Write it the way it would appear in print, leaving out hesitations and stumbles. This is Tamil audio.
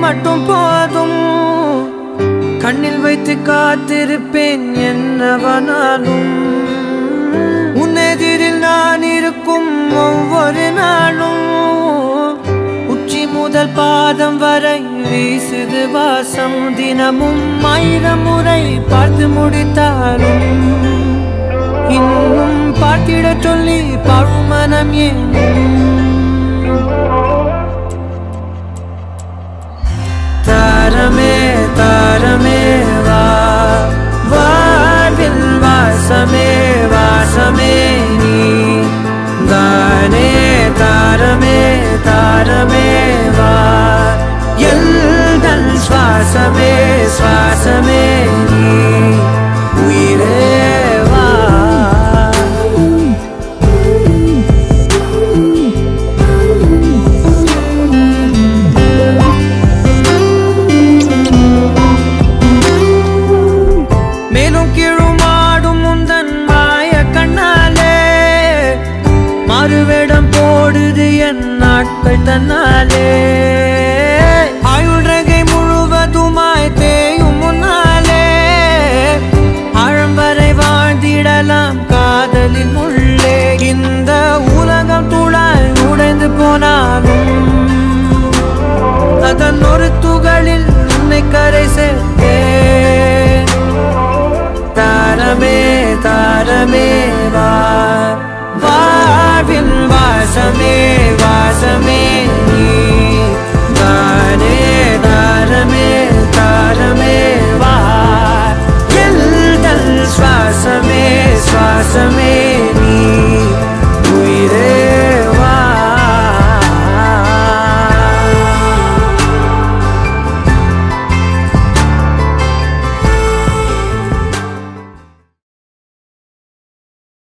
மட்டும் போதும் கண்ணில் வைத்து காத்திருப்பேன் என்னவனாலும் உன்னெதிரில் நான் இருக்கும் ஒவ்வொரு நாளும் உச்சி முதல் பாதம் வரை வீசுது வாசம் தினமும் 1000 முறை பார்த்து முடித்தாலும் இன்னும் பார்த்திட சொல்லி பழுமனம் ஏன் தாரமே தாரமே வா வாழ்வில் வாசமே வாசமே நீ தானே தாரமே தாரமே வா எல்தன் சுவாசமே சுவாசமே